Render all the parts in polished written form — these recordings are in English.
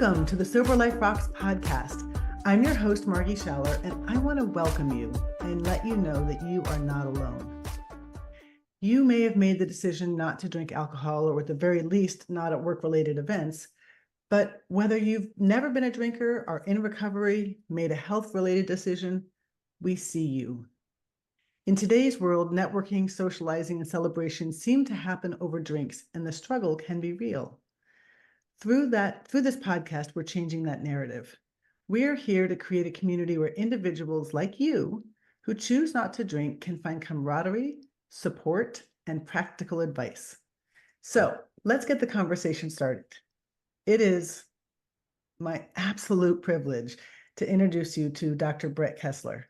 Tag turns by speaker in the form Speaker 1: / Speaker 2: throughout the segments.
Speaker 1: Welcome to the Sober Life Rocks podcast. I'm your host, Margie Schaller, and I want to welcome you and let you know that you are not alone. You may have made the decision not to drink alcohol, or at the very least, not at work-related events. But whether you've never been a drinker, are in recovery, made a health-related decision, we see you. In today's world, networking, socializing, and celebration seem to happen over drinks, and the struggle can be real. Through this podcast, we're changing that narrative. We're here to create a community where individuals like you who choose not to drink can find camaraderie, support, and practical advice. So let's get the conversation started. It is my absolute privilege to introduce you to Dr. Brett Kessler.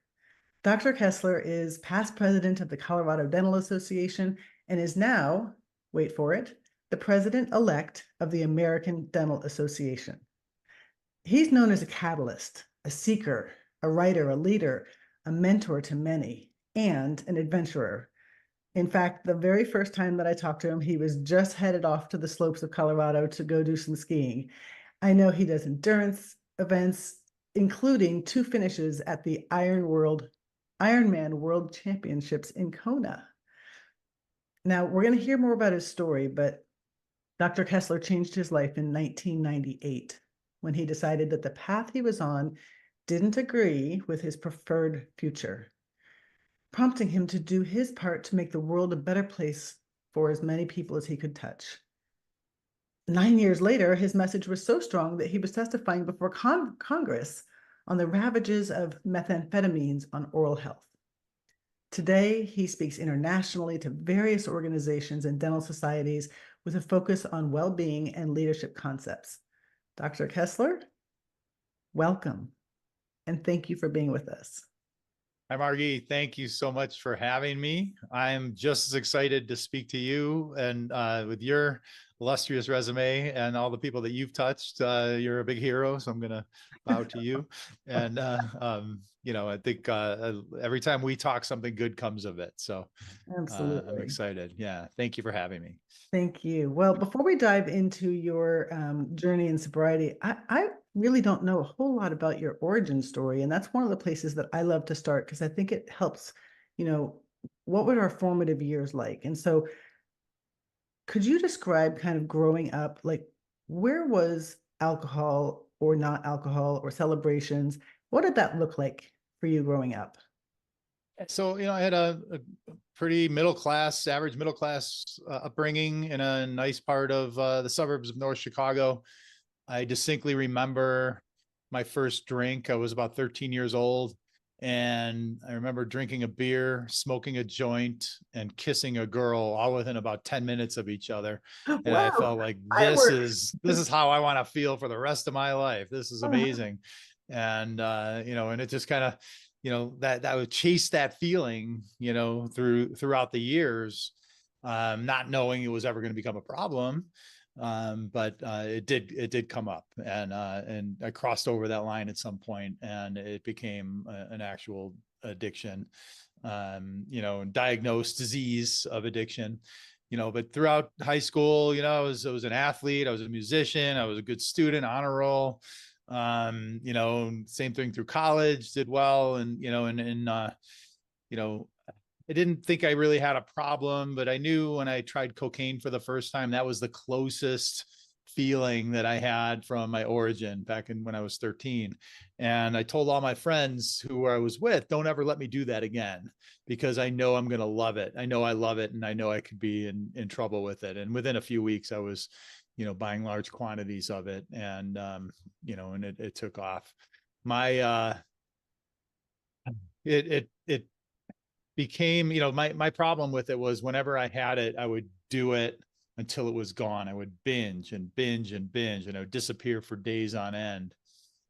Speaker 1: Dr. Kessler is past president of the Colorado Dental Association and is now, wait for it, the president-elect of the American Dental Association. He's known as a catalyst, a seeker, a writer, a leader, a mentor to many, and an adventurer. In fact, the very first time that I talked to him, he was just headed off to the slopes of Colorado to go do some skiing. I know he does endurance events, including 2 finishes at the Ironman World Championships in Kona. Now, we're going to hear more about his story, but Dr. Kessler changed his life in 1998 when he decided that the path he was on didn't agree with his preferred future, prompting him to do his part to make the world a better place for as many people as he could touch. 9 years later, his message was so strong that he was testifying before Congress on the ravages of methamphetamines on oral health. Today, he speaks internationally to various organizations and dental societies with a focus on well-being and leadership concepts. Dr. Kessler, welcome, and thank you for being with us.
Speaker 2: Hi, Margie. Thank you so much for having me. I'm just as excited to speak to you, and with your illustrious resume and all the people that you've touched, you're a big hero, so I'm going to bow to you. And, I think every time we talk, something good comes of it. So
Speaker 1: Absolutely.
Speaker 2: I'm excited. Yeah. Thank you for having me.
Speaker 1: Thank you. Well, before we dive into your journey in sobriety, I really don't know a whole lot about your origin story. And that's one of the places that I love to start because I think it helps, what were our formative years like? And so could you describe kind of growing up, like where was alcohol or not alcohol or celebrations? What did that look like for you growing up?
Speaker 2: So, I had a pretty average middle class upbringing in a nice part of the suburbs of North Chicago. I distinctly remember my first drink. I was about 13 years old. And I remember drinking a beer, smoking a joint, and kissing a girl all within about 10 minutes of each other. And
Speaker 1: Wow.
Speaker 2: I felt like this is how I want to feel for the rest of my life. This is amazing. And, and it just kind of, that would chase that feeling, throughout the years, not knowing it was ever going to become a problem. But it did come up, and I crossed over that line at some point, and it became an actual addiction, diagnosed disease of addiction, but throughout high school, I was an athlete, I was a musician, I was a good student, honor roll, same thing through college, did well. And, I didn't think I really had a problem, but I knew when I tried cocaine for the first time, that was the closest feeling that I had from my origin back when I was 13. And I told all my friends who I was with, don't ever let me do that again, because I know I'm going to love it. I know I love it. And I know I could be in trouble with it. And within a few weeks, I was, buying large quantities of it. And, and it took off. It became, my problem with it was whenever I had it, I would do it until it was gone. I would binge and binge and binge, and I would disappear for days on end.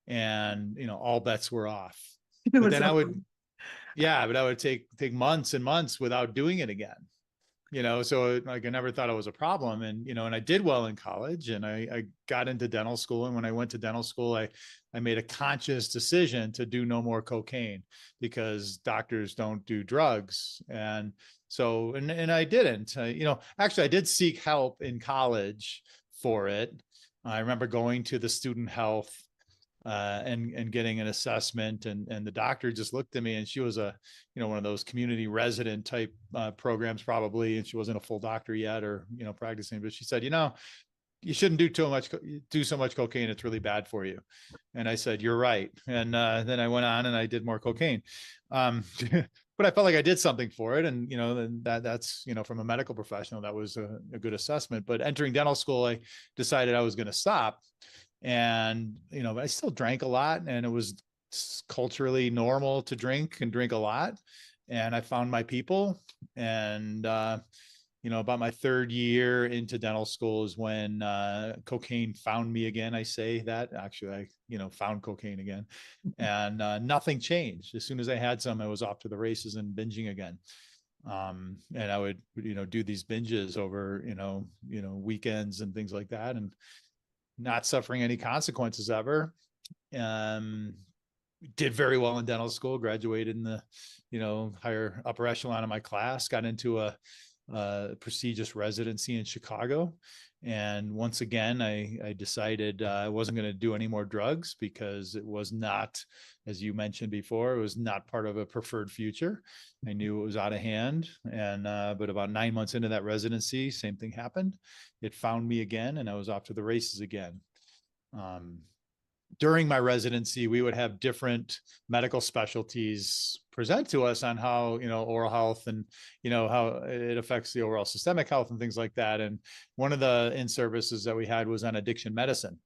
Speaker 2: And, all bets were off. But then I would take months and months without doing it again. So like I never thought it was a problem. And, and I did well in college, and I got into dental school. And when I went to dental school, I made a conscious decision to do no more cocaine, because doctors don't do drugs. And so, and I didn't, actually I did seek help in college for it. I remember going to the student health and getting an assessment, and the doctor just looked at me, and she was a, one of those community resident type programs probably, and she wasn't a full doctor yet or, practicing, but she said, you shouldn't do so much cocaine. It's really bad for you. And I said, you're right. And then I went on and I did more cocaine. But I felt like I did something for it. And, then that's, from a medical professional, that was a good assessment. But entering dental school, I decided I was going to stop. And, I still drank a lot, and it was culturally normal to drink a lot. And I found my people, and, about my third year into dental school is when cocaine found me again. I say that actually, I found cocaine again, and nothing changed. As soon as I had some, I was off to the races and binging again. And I would, do these binges over, weekends and things like that, and not suffering any consequences ever. Did very well in dental school, graduated in the, higher upper echelon of my class, got into a prestigious residency in Chicago. And once again, I decided I wasn't going to do any more drugs because it was not, as you mentioned before, it was not part of a preferred future. I knew it was out of hand. And, but about 9 months into that residency, same thing happened. It found me again, and I was off to the races again. During my residency, we would have different medical specialties present to us on how, oral health and, how it affects the overall systemic health and things like that. And one of the in-services that we had was on addiction medicine.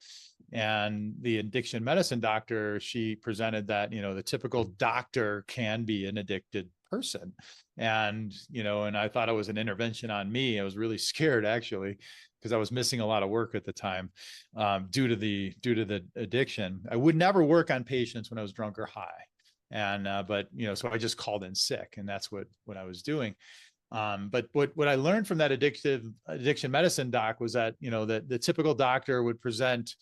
Speaker 2: And the addiction medicine doctor, she presented that, the typical doctor can be an addicted person. And, and I thought it was an intervention on me. I was really scared, actually, because I was missing a lot of work at the time due to the addiction. I would never work on patients when I was drunk or high. And, but, so I just called in sick, and that's what I was doing. But what I learned from that addiction medicine doc was that, that the typical doctor would present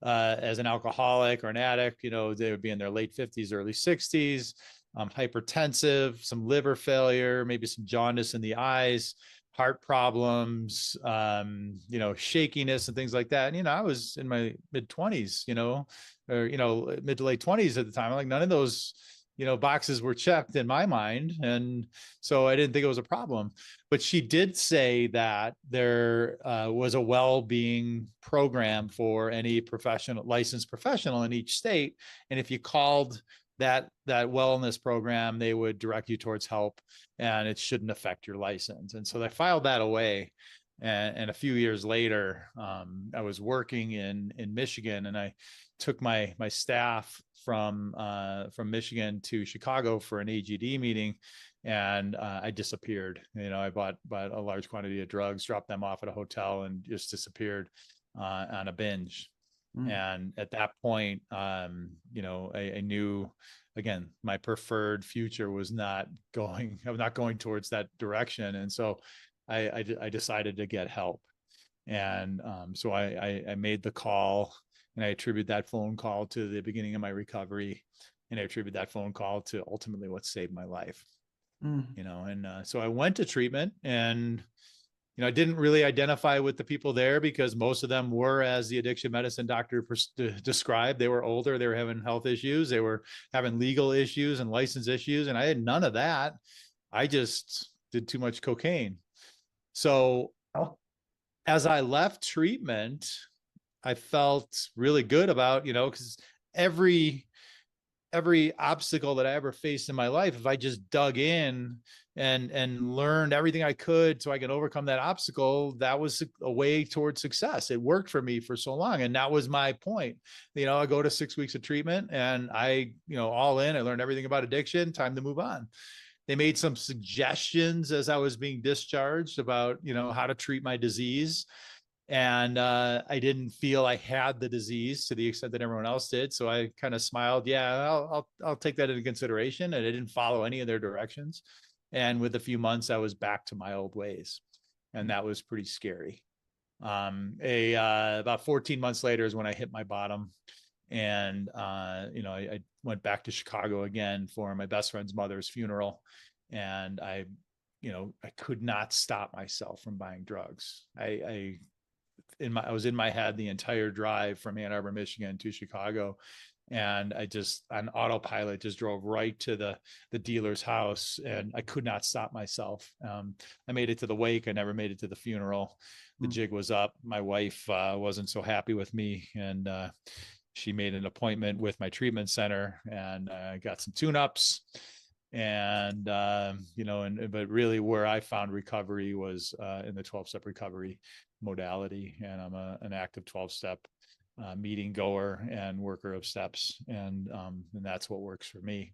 Speaker 2: as an alcoholic or an addict. They would be in their late 50s, early 60s, hypertensive, some liver failure, maybe some jaundice in the eyes, heart problems, shakiness and things like that. And, I was in my mid 20s, or, mid to late 20s at the time. Like, none of those, boxes were checked in my mind. And so I didn't think it was a problem. But she did say that there was a well-being program for any licensed professional in each state. And if you called that wellness program, they would direct you towards help, and it shouldn't affect your license. And so they filed that away. And a few years later, I was working in Michigan, and I took my staff from Michigan to Chicago for an AGD meeting, and I disappeared. I bought a large quantity of drugs, dropped them off at a hotel, and just disappeared on a binge. And at that point, I knew, again, my preferred future was I was not going towards that direction. And so I decided to get help. And so I made the call, and I attribute that phone call to the beginning of my recovery. And I attribute that phone call to ultimately what saved my life. And so I went to treatment, and I didn't really identify with the people there because most of them were, as the addiction medicine doctor described, they were older, they were having health issues, they were having legal issues and license issues. And I had none of that. I just did too much cocaine. So as I left treatment, I felt really good about, because every obstacle that I ever faced in my life, if I just dug in and learned everything I could so I could overcome that obstacle, that was a way towards success. It worked for me for so long. And that was my point. I go to 6 weeks of treatment, and I, all in, I learned everything about addiction, time to move on. They made some suggestions as I was being discharged about, how to treat my disease. And I didn't feel I had the disease to the extent that everyone else did. So I kind of smiled. Yeah, I'll take that into consideration. And I didn't follow any of their directions. And with a few months, I was back to my old ways. And that was pretty scary. About 14 months later is when I hit my bottom. And, I went back to Chicago again for my best friend's mother's funeral. And I could not stop myself from buying drugs. I I was in my head the entire drive from Ann Arbor, Michigan to Chicago. And I just on autopilot just drove right to the dealer's house, and I could not stop myself. I made it to the wake. I never made it to the funeral. The jig was up. My wife wasn't so happy with me, and she made an appointment with my treatment center, and got some tune-ups. And but really where I found recovery was in the 12-step recovery modality, and I'm an active 12-step meeting goer and worker of steps, and that's what works for me.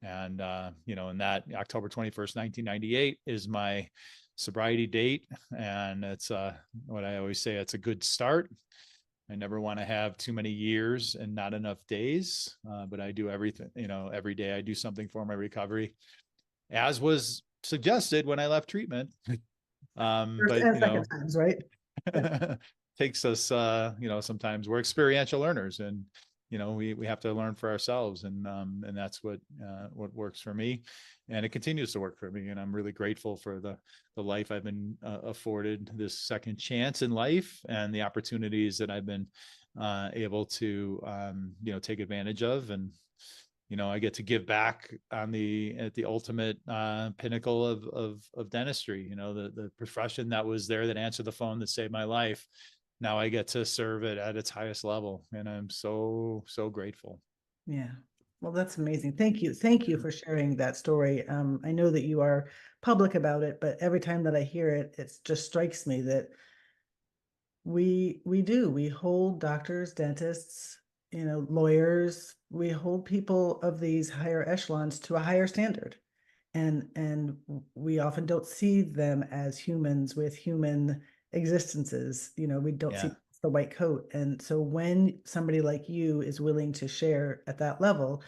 Speaker 2: And and that October 21st, 1998 is my sobriety date, and it's what I always say, it's a good start. I never want to have too many years and not enough days, but I do everything, every day I do something for my recovery, as was suggested when I left treatment.
Speaker 1: First
Speaker 2: But
Speaker 1: and second times, right? Yeah.
Speaker 2: takes us, sometimes we're experiential learners, and we have to learn for ourselves, and that's what works for me, and it continues to work for me. And I'm really grateful for the life I've been afforded, this second chance in life, and the opportunities that I've been able to take advantage of. And I get to give back at the ultimate pinnacle of dentistry. The profession that was there, that answered the phone, that saved my life. Now I get to serve it at its highest level, and I'm so grateful.
Speaker 1: Yeah. Well, that's amazing. Thank you. Thank you for sharing that story. I know that you are public about it, but every time that I hear it, it just strikes me that we hold doctors, dentists, lawyers, we hold people of these higher echelons to a higher standard. And we often don't see them as humans with human existences. We don't see
Speaker 2: Yeah.
Speaker 1: the white coat. And so when somebody like you is willing to share at that level,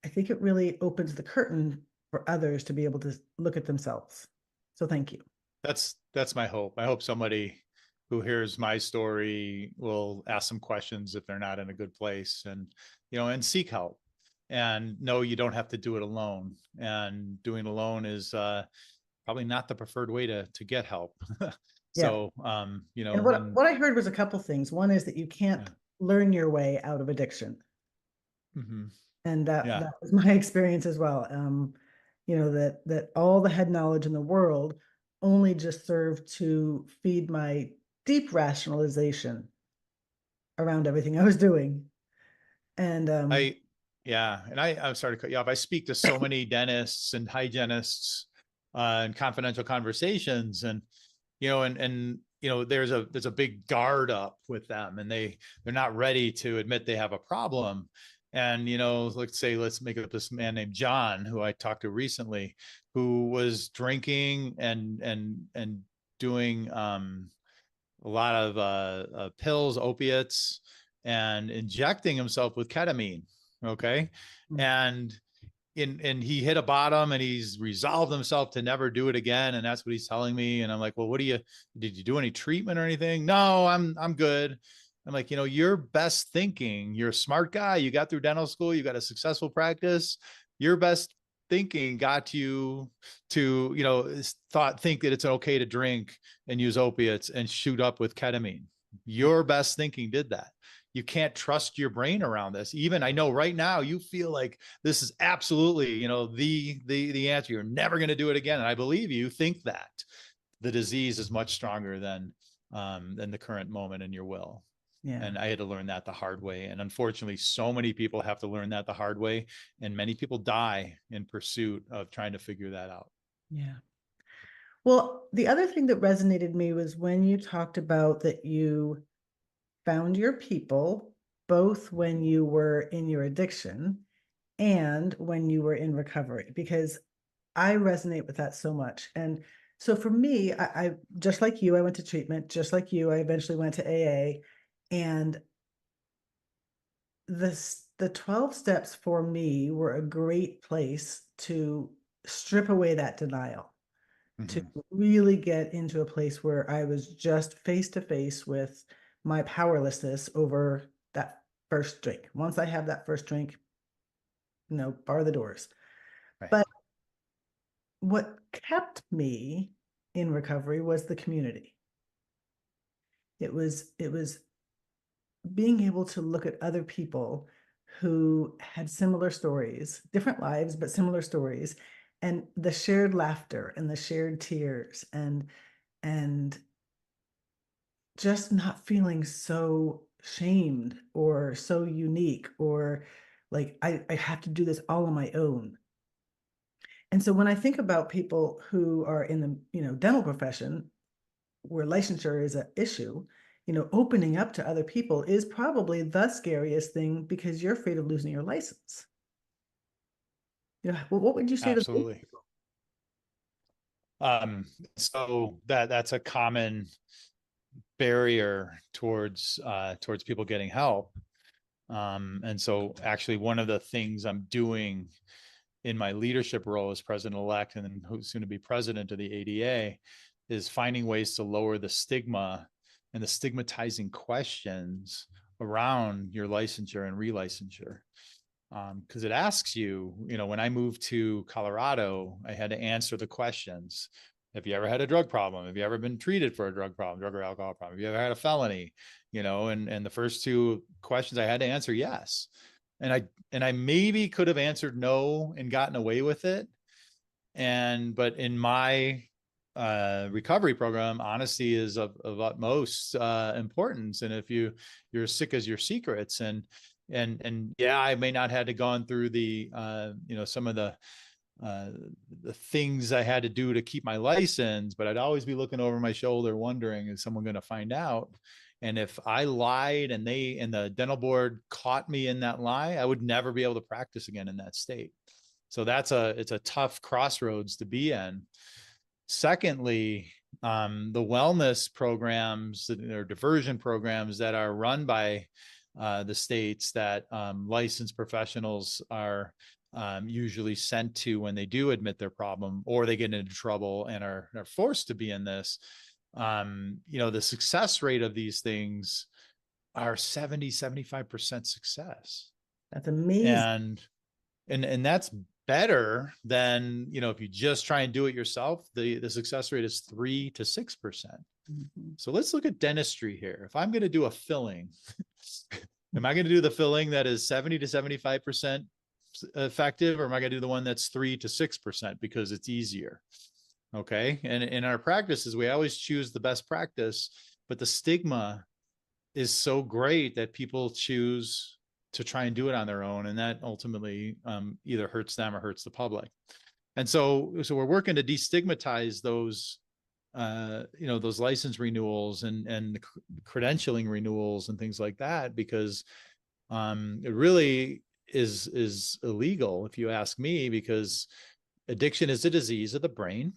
Speaker 1: I think it really opens the curtain for others to be able to look at themselves. So thank you.
Speaker 2: That's my hope. I hope somebody who hears my story will ask some questions if they're not in a good place, and seek help, and know you don't have to do it alone. And doing alone is probably not the preferred way to get help.
Speaker 1: Yeah.
Speaker 2: So,
Speaker 1: And what I heard was a couple things. One is that you can't
Speaker 2: yeah.
Speaker 1: learn your way out of addiction.
Speaker 2: Mm-hmm.
Speaker 1: And that
Speaker 2: Yeah.
Speaker 1: that was my experience as well. That all the head knowledge in the world only just served to feed my deep rationalization around everything I was doing. And
Speaker 2: I, yeah. And I'm sorry to cut you off. I speak to so many dentists and hygienists in confidential conversations, and, there's a big guard up with them, and they're not ready to admit they have a problem. And, let's make up this man named John, who I talked to recently, who was drinking and doing a lot of pills, opiates, and injecting himself with ketamine. Okay. And he hit a bottom, and he's resolved himself to never do it again. And that's what he's telling me. And I'm like, well, did you do any treatment or anything? No, I'm good. I'm like, your best thinking, you're a smart guy. You got through dental school. You got a successful practice. Your best thinking got you to, think that it's okay to drink and use opiates and shoot up with ketamine. Your best thinking did that. You can't trust your brain around this. Even I know right now you feel like this is absolutely, the answer. You're never going to do it again. And I believe you think that the disease is much stronger than the current moment in your will.
Speaker 1: yeah,
Speaker 2: And I had to learn that the hard way. And unfortunately, so many people have to learn that the hard way. And many people die in pursuit of trying to figure that out.
Speaker 1: yeah. Well, the other thing that resonated me was when you talked about that you found your people both when you were in your addiction and when you were in recovery, because I resonate with that so much. And so for me, I just like you, I went to treatment. Just like you, I eventually went to AA. And the 12 steps for me were a great place to strip away that denial, to
Speaker 2: Mm-hmm.
Speaker 1: really get into a place where I was just face to face with my powerlessness over that first drink. Once I have that first drink, bar the doors.
Speaker 2: Right.
Speaker 1: But what kept me in recovery was the community. It was being able to look at other people who had similar stories, different lives, but similar stories, and the shared laughter and the shared tears, and just not feeling so shamed or so unique, or like I have to do this all on my own. And so when I think about people who are in the dental profession where licensure is an issue, opening up to other people is probably the scariest thing because you're afraid of losing your license. What would you say to those
Speaker 2: Absolutely.
Speaker 1: people?
Speaker 2: So that's a common barrier towards people getting help. And so actually one of the things I'm doing in my leadership role as president-elect and then who's soon to be president of the ADA is finding ways to lower the stigma and the stigmatizing questions around your licensure and relicensure. Because it asks you, when I moved to Colorado, I had to answer the questions. Have you ever had a drug problem? Have you ever been treated for a drug problem, drug or alcohol problem? Have you ever had a felony? And the first two questions I had to answer yes. And I maybe could have answered no and gotten away with it. But in my recovery program, honesty is of utmost importance. And if you're as sick as your secrets, and yeah, I may not had to gone through the some of the things I had to do to keep my license, but I'd always be looking over my shoulder wondering, is someone going to find out? And if I lied and the dental board caught me in that lie, I would never be able to practice again in that state. So it's a tough crossroads to be in. Secondly, the wellness programs or diversion programs that are run by the states that licensed professionals are usually sent to when they do admit their problem or they get into trouble and are forced to be in this. The success rate of these things are 70-75% success.
Speaker 1: That's amazing.
Speaker 2: And that's better than, if you just try and do it yourself, the success rate is 3-6%.
Speaker 1: Mm-hmm.
Speaker 2: So let's look at dentistry here. If I'm going to do a filling, am I going to do the filling that is 70-75% effective, or am I going to do the one that's 3-6% because it's easier? Okay. And in our practices, we always choose the best practice, but the stigma is so great that people choose to try and do it on their own. And that ultimately either hurts them or hurts the public. And so we're working to destigmatize those, those license renewals and credentialing renewals and things like that, because it really is illegal, if you ask me, because addiction is a disease of the brain.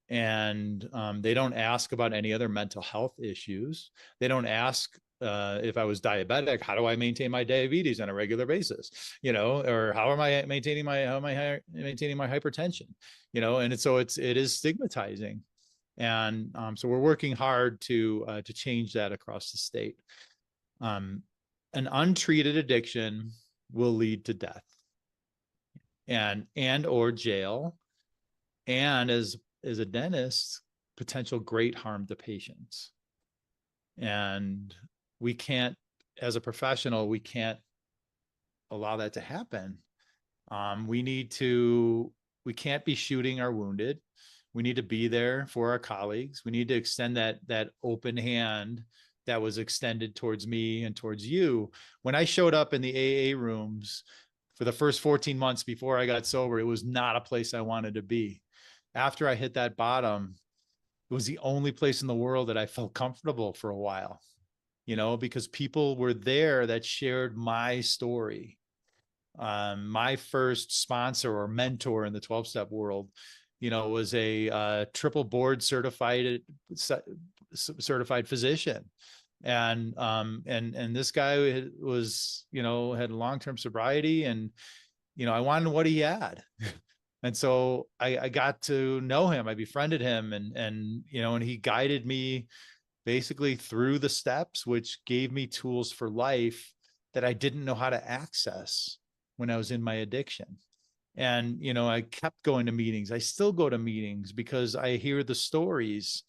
Speaker 2: And they don't ask about any other mental health issues. They don't ask if I was diabetic, how do I maintain my diabetes on a regular basis, or how am I maintaining my hypertension, and so it is stigmatizing. And so we're working hard to change that across the state. An untreated addiction will lead to death and or jail, and as a dentist, potential great harm to patients. And we can't, as a professional, we can't allow that to happen. We can't be shooting our wounded. We need to be there for our colleagues. We need to extend that open hand that was extended towards me and towards you. When I showed up in the AA rooms for the first 14 months before I got sober, it was not a place I wanted to be. After I hit that bottom, it was the only place in the world that I felt comfortable for a while, because people were there that shared my story. My first sponsor or mentor in the 12-step world, was a triple board certified physician. And this guy was, had long-term sobriety, and, I wanted what he had. And so I got to know him. I befriended him, and he guided me basically through the steps, which gave me tools for life that I didn't know how to access when I was in my addiction. And, I kept going to meetings. I still go to meetings because I hear the stories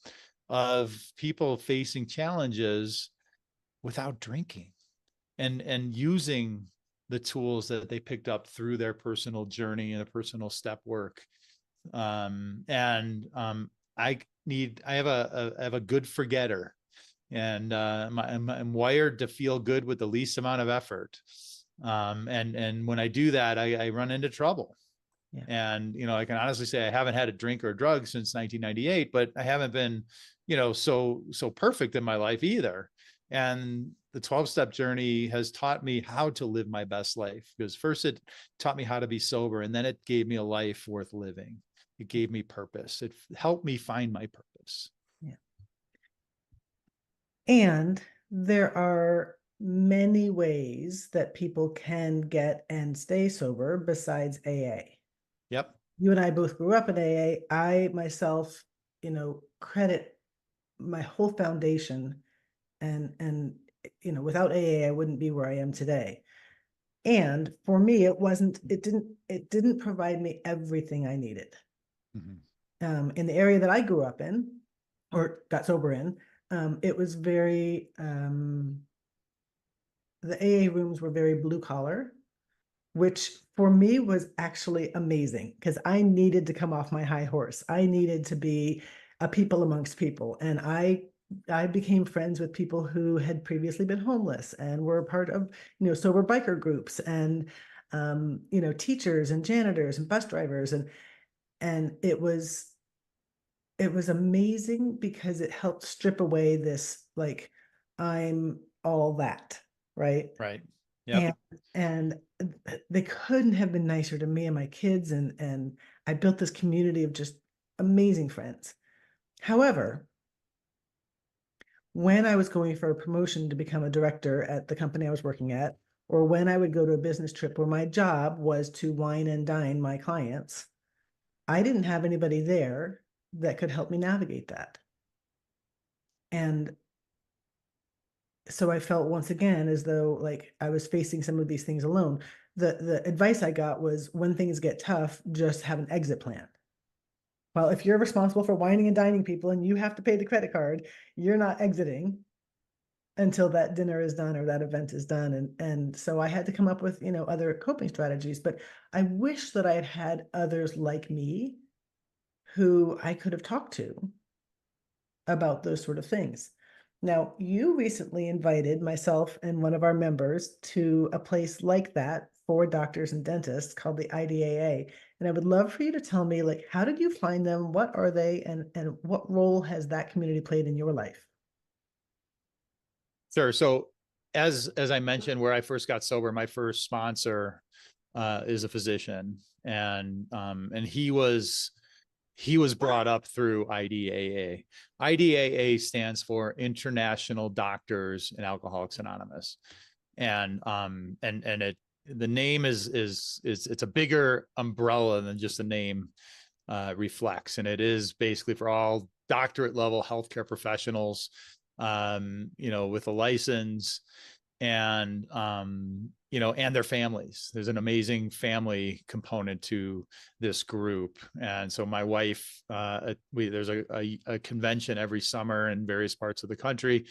Speaker 2: of people facing challenges without drinking and using the tools that they picked up through their personal journey and a personal step work. I have a good forgetter, and I'm wired to feel good with the least amount of effort. And when I do that, I run into trouble.
Speaker 1: Yeah.
Speaker 2: And, I can honestly say I haven't had a drink or a drug since 1998, but I haven't been, so perfect in my life either. And the 12-step journey has taught me how to live my best life, because first it taught me how to be sober, and then it gave me a life worth living. It gave me purpose. It helped me find my purpose.
Speaker 1: Yeah. And there are many ways that people can get and stay sober besides AA.
Speaker 2: Yep.
Speaker 1: You and I both grew up in AA. I myself, credit my whole foundation, and without AA, I wouldn't be where I am today. And for me, it didn't provide me everything I needed. In the area that I grew up in, or got sober in, it was very, the AA rooms were very blue collar, which for me was actually amazing, because I needed to come off my high horse. I needed to be a people amongst people. And I became friends with people who had previously been homeless and were part of, sober biker groups, and, teachers and janitors and bus drivers. And it was amazing, because it helped strip away this, like, I'm all that, right?
Speaker 2: Right. Yep.
Speaker 1: And they couldn't have been nicer to me and my kids, and I built this community of just amazing friends. However, when I was going for a promotion to become a director at the company I was working at, or when I would go to a business trip where my job was to wine and dine my clients, I didn't have anybody there that could help me navigate that. And so I felt once again as though, like, I was facing some of these things alone. The advice I got was, when things get tough, just have an exit plan. Well, if you're responsible for wining and dining people and you have to pay the credit card, you're not exiting until that dinner is done or that event is done. And so I had to come up with, other coping strategies. But I wish that I had had others like me who I could have talked to about those sort of things. Now, you recently invited myself and one of our members to a place like that for doctors and dentists called the IDAA. And I would love for you to tell me, like, how did you find them? What are they? And what role has that community played in your life?
Speaker 2: Sure. So as I mentioned, where I first got sober, my first sponsor is a physician, and he was brought up through IDAA. IDAA stands for International Doctors in Alcoholics Anonymous. And the name is it's a bigger umbrella than just the name reflects. And it is basically for all doctorate level healthcare professionals, with a license, and and their families. There's an amazing family component to this group. And so my wife, there's a convention every summer in various parts of the country.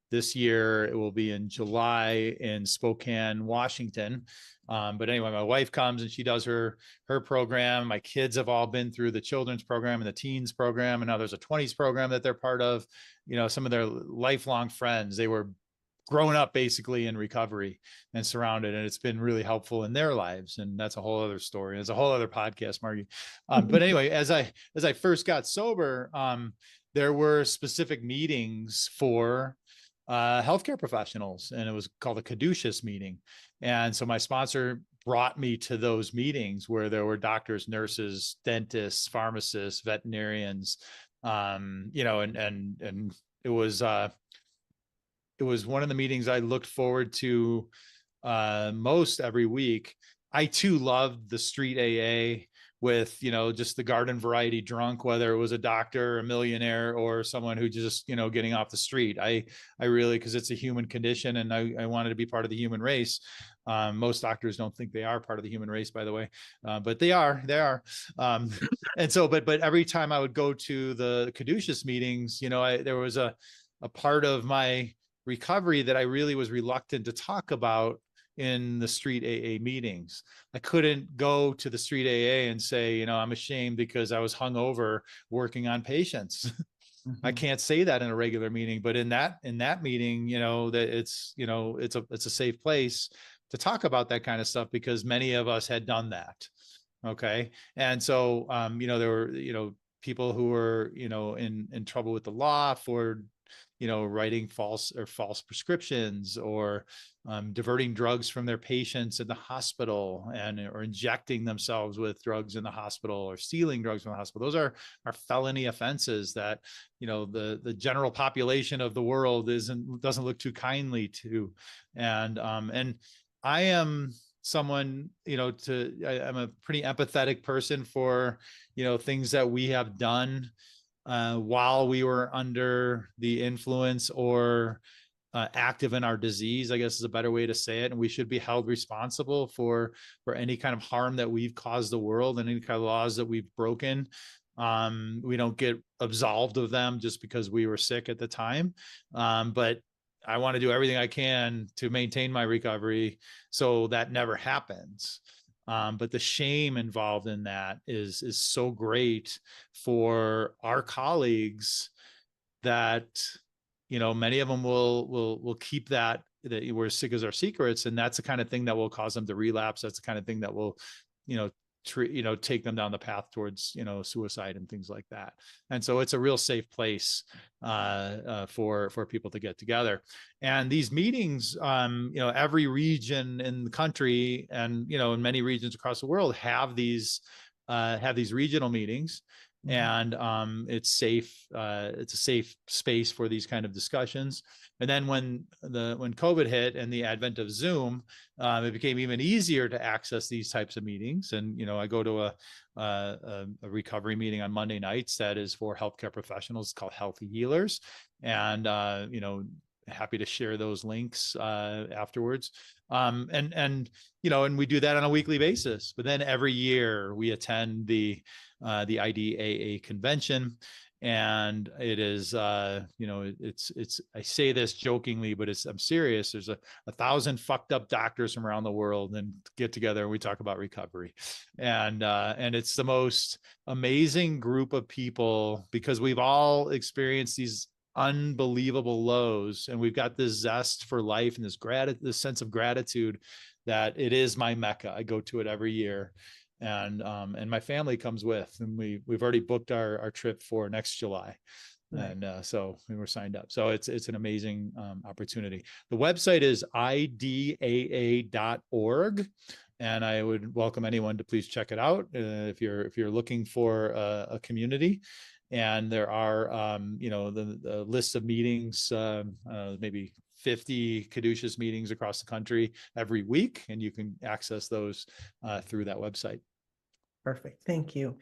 Speaker 2: This year it will be in July in Spokane, Washington. But anyway, my wife comes and she does her program. My kids have all been through the children's program and the teens program, and now there's a 20s program that they're part of. Some of their lifelong friends, they were grown up basically in recovery and surrounded, and it's been really helpful in their lives. And that's a whole other story. It's a whole other podcast, Margie. But anyway, as I first got sober, there were specific meetings for healthcare professionals, and it was called a caduceus meeting. And so my sponsor brought me to those meetings where there were doctors, nurses, dentists, pharmacists, veterinarians, and it was one of the meetings I looked forward to most every week. I too loved the street AA, with, just the garden variety drunk, whether it was a doctor, a millionaire, or someone who just, getting off the street. I really, because it's a human condition, and I wanted to be part of the human race. Most doctors don't think they are part of the human race, by the way, but they are. And so, but every time I would go to the caduceus meetings, there was a part of my recovery that I really was reluctant to talk about in the street AA meetings. I couldn't go to the street AA and say, I'm ashamed because I was hungover working on patients. I can't say that in a regular meeting, but in that meeting, that it's a safe place to talk about that kind of stuff, because many of us had done that. Okay. And so, there were, people who were, in trouble with the law for, writing false prescriptions, or diverting drugs from their patients in the hospital, or injecting themselves with drugs in the hospital, or stealing drugs from the hospital. Those are felony offenses that, the general population of the world doesn't look too kindly to. And I am someone, I'm a pretty empathetic person for, things that we have done while we were under the influence, or active in our disease, I guess is a better way to say it. And we should be held responsible for any kind of harm that we've caused the world, and any kind of laws that we've broken. We don't get absolved of them just because we were sick at the time. But I want to do everything I can to maintain my recovery so that never happens. But the shame involved in that is so great for our colleagues that, many of them will keep that we're sick as our secrets. And that's the kind of thing that will cause them to relapse. That's the kind of thing that will, take them down the path towards, suicide and things like that. And so it's a real safe place for people to get together. And these meetings, every region in the country, and, in many regions across the world have these regional meetings. And it's safe. It's a safe space for these kind of discussions. And then when COVID hit and the advent of Zoom, it became even easier to access these types of meetings. And I go to a recovery meeting on Monday nights that is for healthcare professionals, called Healthy Healers, and happy to share those links afterwards. And we do that on a weekly basis. But then every year we attend the IDAA convention. And it is, it's, I say this jokingly, but I'm serious. There's 1,000 fucked up doctors from around the world and get together and we talk about recovery. And it's the most amazing group of people, because we've all experienced these unbelievable lows, and we've got this zest for life and this sense of gratitude that it is my Mecca. I go to it every year. And my family comes with, and we've already booked our trip for next July. Right. And so we were signed up. So it's an amazing opportunity. The website is idaa.org. And I would welcome anyone to please check it out if you're looking for a community. And there are, the list of meetings, maybe 50 caduceus meetings across the country every week, and you can access those through that website.
Speaker 1: Perfect. Thank you.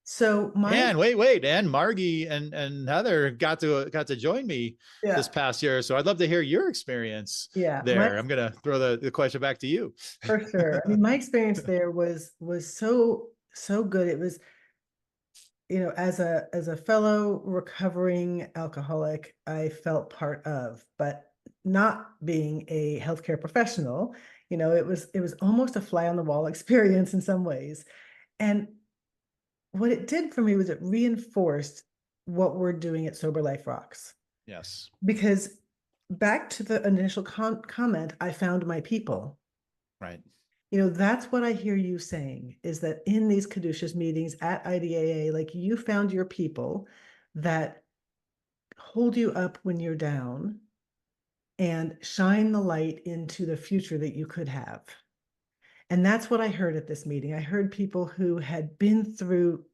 Speaker 1: So
Speaker 2: wait, and Margie and Heather got to join me this past year. So I'd love to hear your experience there. I'm going to throw the question back to you.
Speaker 1: For sure. I mean, my experience there was so good. It was, as a fellow recovering alcoholic, I felt part of, but not being a healthcare professional, it was almost a fly on the wall experience in some ways. And what it did for me was it reinforced what we're doing at Sober Life Rocks.
Speaker 2: Yes.
Speaker 1: Because back to the initial comment, I found my people.
Speaker 2: Right.
Speaker 1: That's what I hear you saying, is that in these caduceus meetings at IDAA, like, you found your people that hold you up when you're down and shine the light into the future that you could have. And that's what I heard at this meeting. I heard people who had been through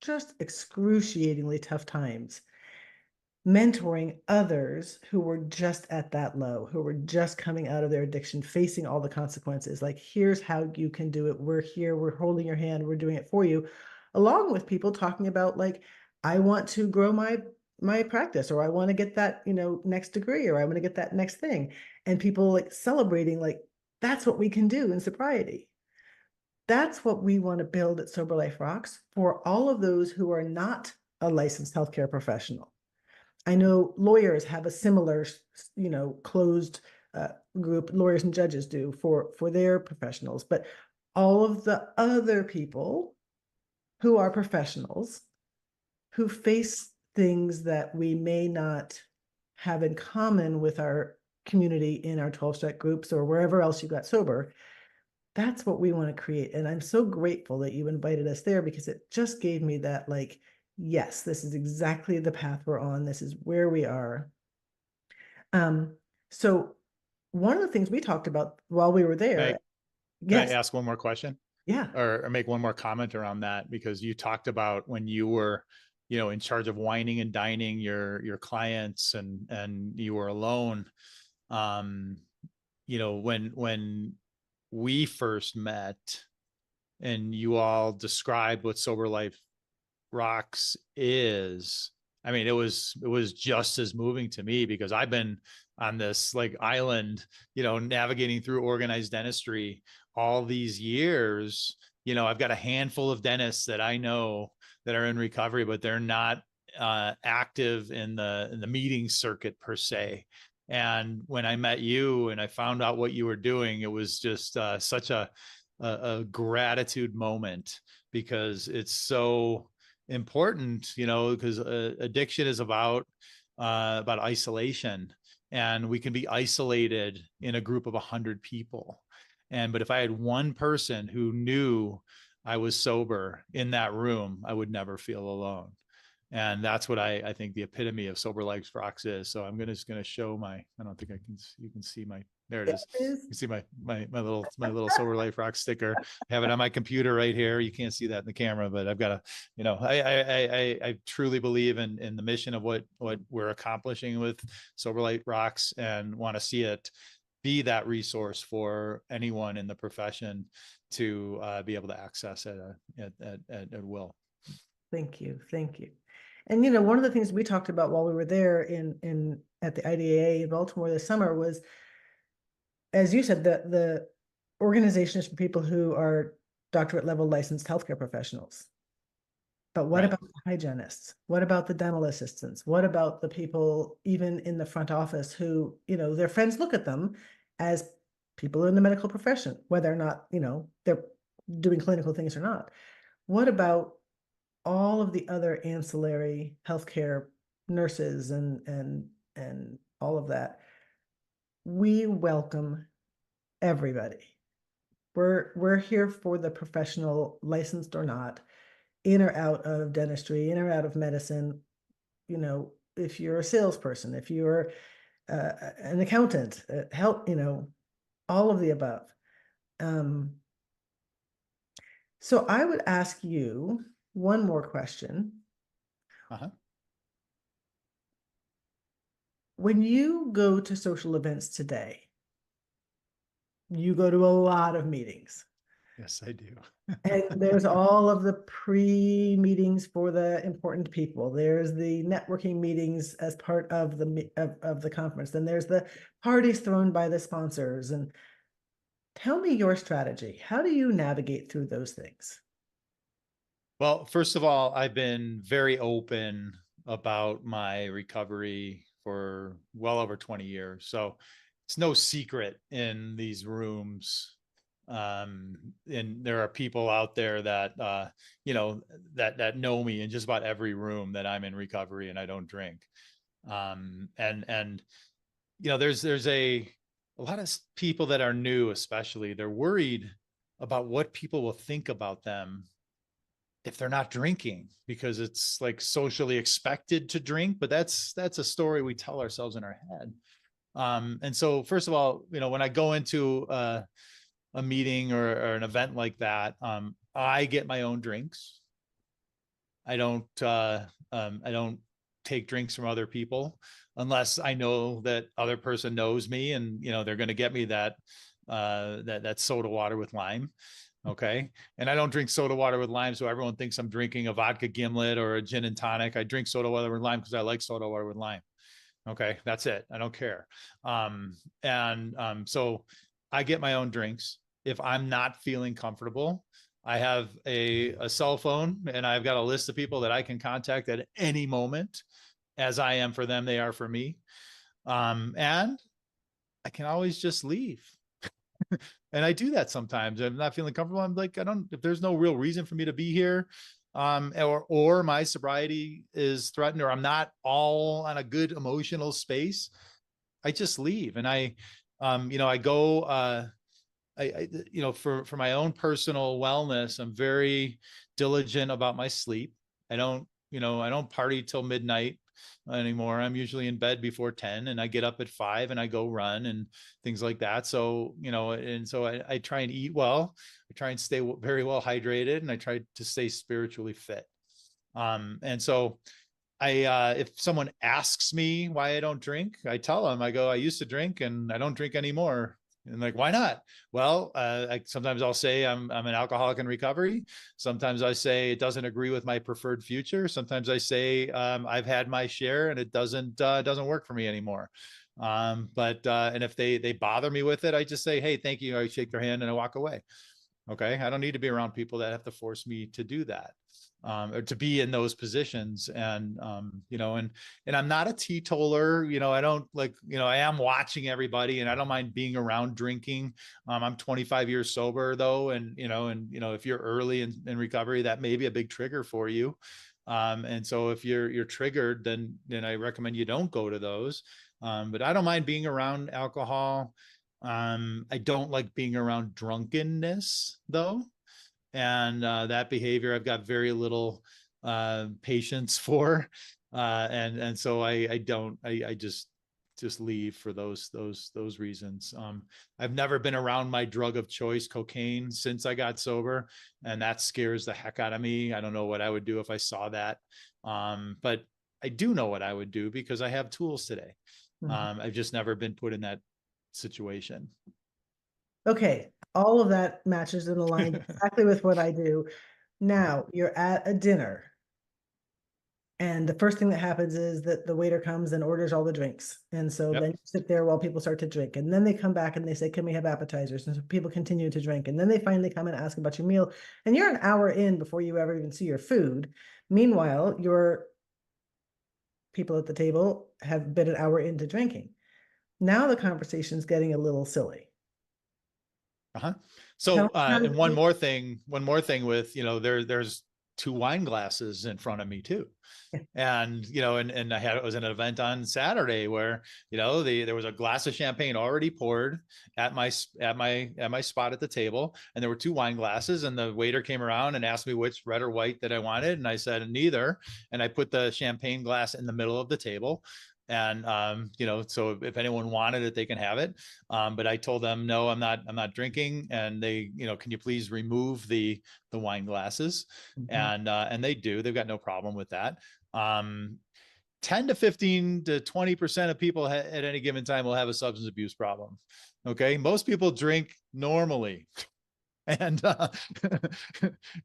Speaker 1: just excruciatingly tough times, mentoring others who were just at that low, who were just coming out of their addiction, facing all the consequences. Like, here's how you can do it. We're here, we're holding your hand, we're doing it for you. Along with people talking about, like, I want to grow my practice, or I want to get that, next degree, or I want to get that next thing. And people like celebrating, like, that's what we can do in sobriety. That's what we want to build at Sober Life Rocks for all of those who are not a licensed healthcare professional. I know lawyers have a similar, closed group. Lawyers and judges do for their professionals, but all of the other people who are professionals who face things that we may not have in common with our community in our 12-step groups or wherever else you got sober. That's what we want to create. And I'm so grateful that you invited us there, because it just gave me that, like, yes, this is exactly the path we're on. This is where we are. So one of the things we talked about while we were there,
Speaker 2: Can I
Speaker 1: yes,
Speaker 2: ask one more question?
Speaker 1: yeah,
Speaker 2: Or make one more comment around that, because you talked about when you were, in charge of wining and dining your clients, and you were alone. When we first met and you all described what Sober Life Rocks is, I mean, it was just as moving to me, because I've been on this like island, navigating through organized dentistry all these years. I've got a handful of dentists that I know that are in recovery, but they're not active in the meeting circuit per se. And when I met you and I found out what you were doing, it was just such a gratitude moment, because it's so important, because addiction is about isolation, and we can be isolated in a group of 100 people. But if I had one person who knew I was sober in that room, I would never feel alone. And that's what I think the epitome of Sober Life Rocks is. So I'm just going to show I don't think you can see there it is. You can see my little Sober Life Rock sticker. I have it on my computer right here. You can't see that in the camera, but I've got I truly believe in the mission of what we're accomplishing with Sober Life Rocks, and want to see it be that resource for anyone in the profession to be able to access it at will.
Speaker 1: Thank you. And one of the things we talked about while we were there in at the IDAA in Baltimore this summer was, as you said, the organization is for people who are doctorate level licensed healthcare professionals. But what about the hygienists? What about the dental assistants? What about the people even in the front office who, their friends look at them as people in the medical profession, whether or not, they're doing clinical things or not? What about all of the other ancillary healthcare nurses and all of that? We welcome everybody. We're here for the professional, licensed or not, in or out of dentistry, in or out of medicine. If you're a salesperson, if you're an accountant, help, all of the above. So I would ask you one more question. When you go to social events today, you go to a lot of meetings.
Speaker 2: Yes, I do.
Speaker 1: And there's all of the pre-meetings for the important people. There's the networking meetings as part of the conference. Then there's the parties thrown by the sponsors. And tell me your strategy. How do you navigate through those things?
Speaker 2: Well, first of all, I've been very open about my recovery for well over 20 years. So it's no secret in these rooms. And there are people out there that, that know me in just about every room that I'm in recovery and I don't drink. There's a lot of people that are new, especially, they're worried about what people will think about them if they're not drinking, because it's like socially expected to drink, but that's a story we tell ourselves in our head. And so first of all, when I go into a meeting or an event like that, I get my own drinks. I don't take drinks from other people unless I know that other person knows me and, they're going to get me that soda water with lime. Okay. And I don't drink soda water with lime, so everyone thinks I'm drinking a vodka gimlet or a gin and tonic. I drink soda water with lime because I like soda water with lime. Okay. That's it. I don't care. So I get my own drinks. If I'm not feeling comfortable, I have a cell phone and I've got a list of people that I can contact at any moment. As I am for them, they are for me. And I can always just leave. And I do that sometimes. I'm not feeling comfortable. I'm like, if there's no real reason for me to be here, or my sobriety is threatened, or I'm not all on a good emotional space, I just leave. And I go, for my own personal wellness, I'm very diligent about my sleep. I don't party till midnight anymore. I'm usually in bed before 10 and I get up at 5 and I go run and things like that. So, I try and eat well. I try and stay very well hydrated, and I try to stay spiritually fit. And so if someone asks me why I don't drink, I tell them, I used to drink and I don't drink anymore. And like, why not? Well, sometimes I'll say I'm an alcoholic in recovery. Sometimes I say it doesn't agree with my preferred future. Sometimes I say I've had my share and it doesn't work for me anymore. And if they bother me with it, I just say, hey, thank you. I shake their hand and I walk away. Okay. I don't need to be around people that have to force me to do that. Or to be in those positions. And, and I'm not a teetotaler, I don't I am watching everybody and I don't mind being around drinking. I'm 25 years sober though. And, if you're early in recovery, that may be a big trigger for you. And so if you're triggered, then I recommend you don't go to those. But I don't mind being around alcohol. I don't like being around drunkenness though. And that behavior I've got very little patience for, and so I just leave for those reasons. I've never been around my drug of choice, cocaine, since I got sober, and that scares the heck out of me. I don't know what I would do if I saw that, but I do know what I would do because I have tools today. I've just never been put in that situation.
Speaker 1: Okay, all of that matches and aligns exactly with what I do. Now you're at a dinner, and the first thing that happens is that the waiter comes and orders all the drinks. And so
Speaker 2: Yep.
Speaker 1: then you sit there while people start to drink. And then they come back and they say, can we have appetizers? And so people continue to drink. And then they finally come and ask about your meal. And you're an hour in before you ever even see your food. Meanwhile, your people at the table have been an hour into drinking. Now the conversation's getting a little silly.
Speaker 2: So, and one more thing with, there's 2 wine glasses in front of me too. And, and it was an event on Saturday where, there was a glass of champagne already poured at my spot at the table. And there were 2 wine glasses, and the waiter came around and asked me which red or white that I wanted. And I said, neither. And I put the champagne glass in the middle of the table. And, so if anyone wanted it, they can have it. But I told them, no, I'm not drinking. And they, can you please remove the wine glasses? And they do, they've got no problem with that. 10 to 15 to 20% of people at any given time will have a substance abuse problem. Okay. Most people drink normally. And,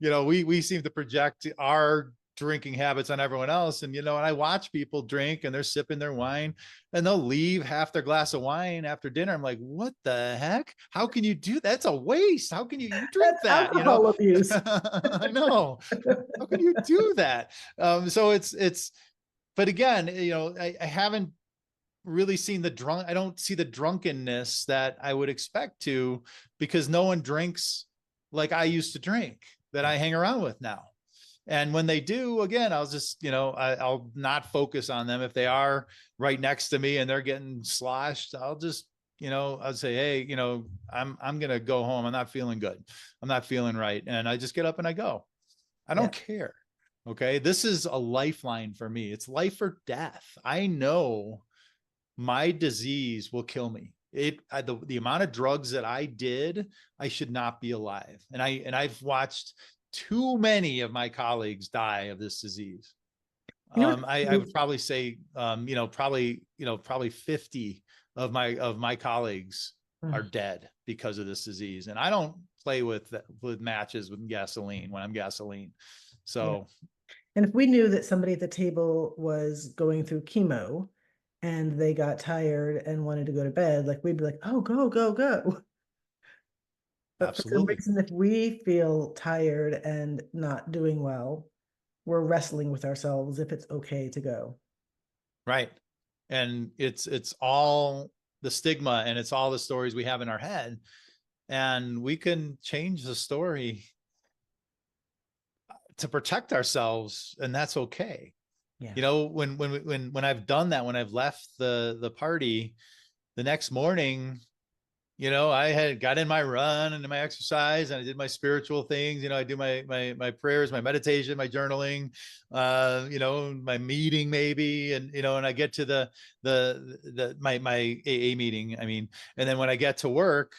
Speaker 2: we seem to project our drinking habits on everyone else. And, and I watch people drink and they're sipping their wine and they'll leave half their glass of wine after dinner. I'm like, what the heck? How can you do that? That's a waste. How can you drink that?
Speaker 1: Alcohol abuse.
Speaker 2: I know. How can you do that? So but again, I haven't really seen I don't see the drunkenness that I would expect to, because no one drinks like I used to drink that I hang around with now. And when they do, again, I'll just, I'll not focus on them. If they are right next to me and they're getting sloshed, I'll just, I'll say, hey, I'm going to go home. I'm not feeling good. I'm not feeling right. And I just get up and I go. I don't care. Okay. This is a lifeline for me. It's life or death. I know my disease will kill me. The amount of drugs that I did, I should not be alive. And I've watched too many of my colleagues die of this disease.
Speaker 1: You know
Speaker 2: I would probably say, probably 50 of my colleagues are
Speaker 1: what?
Speaker 2: dead because of this disease. And I don't play with matches with gasoline when I'm gasoline.
Speaker 1: Yeah.
Speaker 2: So
Speaker 1: And if we knew that somebody at the table was going through chemo and they got tired and wanted to go to bed, like we'd be like, oh, go, go, go. But for some
Speaker 2: absolutely.
Speaker 1: reason, if we feel tired and not doing well, we're wrestling with ourselves if it's okay to go.
Speaker 2: Right. And it's all the stigma and it's all the stories we have in our head. And we can change the story to protect ourselves, and that's okay.
Speaker 1: Yeah.
Speaker 2: When I've done that, when I've left the party, the next morning, I had got in my run and my exercise, and I did my spiritual things. I do my prayers, my meditation, my journaling, my meeting maybe, and I get to my AA meeting. I mean, and then when I get to work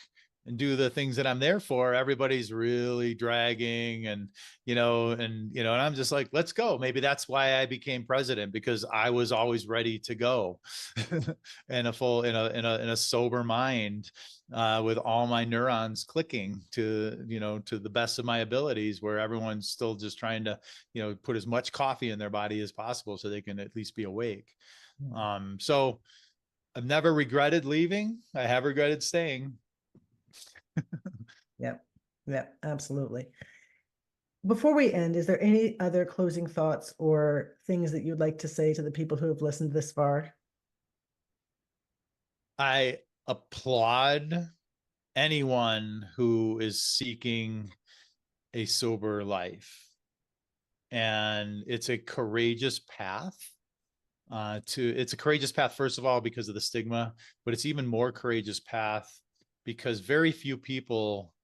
Speaker 2: and do the things that I'm there for, everybody's really dragging, and I'm just like, let's go. Maybe that's why I became president, because I was always ready to go, and in a sober mind, with all my neurons clicking to the best of my abilities, where everyone's still just trying to put as much coffee in their body as possible so they can at least be awake. So I've never regretted leaving. I have regretted staying.
Speaker 1: Yep. Yep. Absolutely. Before we end, is there any other closing thoughts or things that you'd like to say to the people who have listened this far?
Speaker 2: I applaud anyone who is seeking a sober life, and it's a courageous path. It's a courageous path, first of all, because of the stigma, but it's even more courageous path because very few people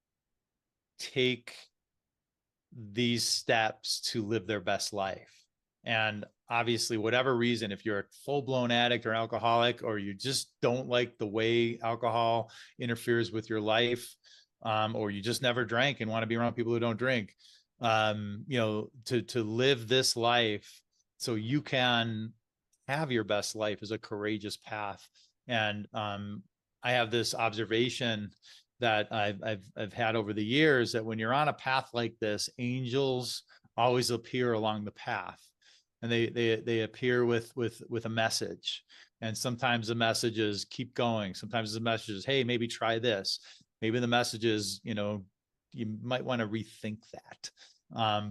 Speaker 2: take these steps to live their best life. And obviously, whatever reason, if you're a full-blown addict or alcoholic, or you just don't like the way alcohol interferes with your life, or you just never drank and want to be around people who don't drink, to live this life so you can have your best life is a courageous path. And I have this observation that I've had over the years, that when you're on a path like this, angels always appear along the path, and they appear with a message. And sometimes the message is keep going. Sometimes the message is, hey, maybe try this. Maybe the message is, you might want to rethink that.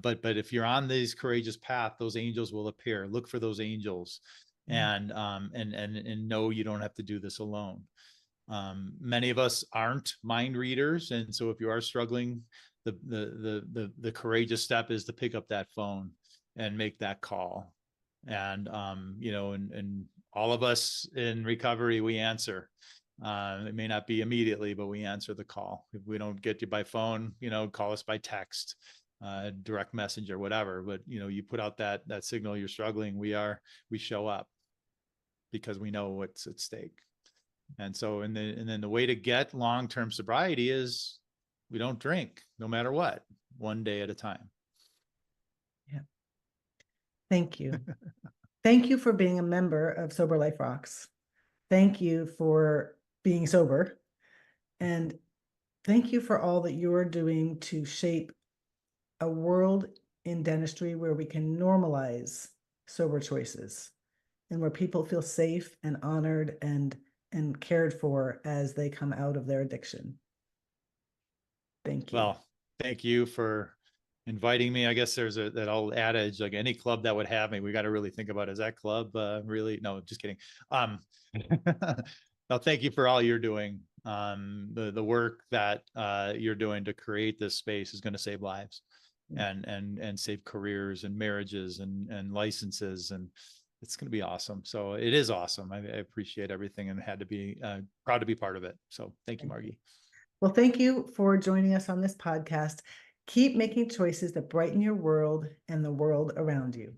Speaker 2: But if you're on this courageous path, those angels will appear. Look for those angels, and know you don't have to do this alone. Many of us aren't mind readers, and so if you are struggling, the courageous step is to pick up that phone and make that call. And and all of us in recovery, we answer. It may not be immediately, but we answer the call. If we don't get you by phone, call us by text, direct message, or whatever. But you put out that signal you're struggling, we show up, because we know what's at stake. And so, and then the way to get long-term sobriety is we don't drink, no matter what, one day at a time.
Speaker 1: Yeah. Thank you. Thank you for being a member of Sober Life Rocks. Thank you for being sober. And thank you for all that you're doing to shape a world in dentistry where we can normalize sober choices, and where people feel safe and honored and cared for as they come out of their addiction. Thank you.
Speaker 2: Well, thank you for inviting me. I guess there's that old adage, like any club that would have me, we got to really think about, is that club really? No, just kidding. No, thank you for all you're doing. The work that you're doing to create this space is going to save lives, and save careers and marriages and licenses, and it's going to be awesome. So it is awesome. I appreciate everything, and had to be proud to be part of it. So thank you, Margie.
Speaker 1: Well, thank you for joining us on this podcast. Keep making choices that brighten your world and the world around you.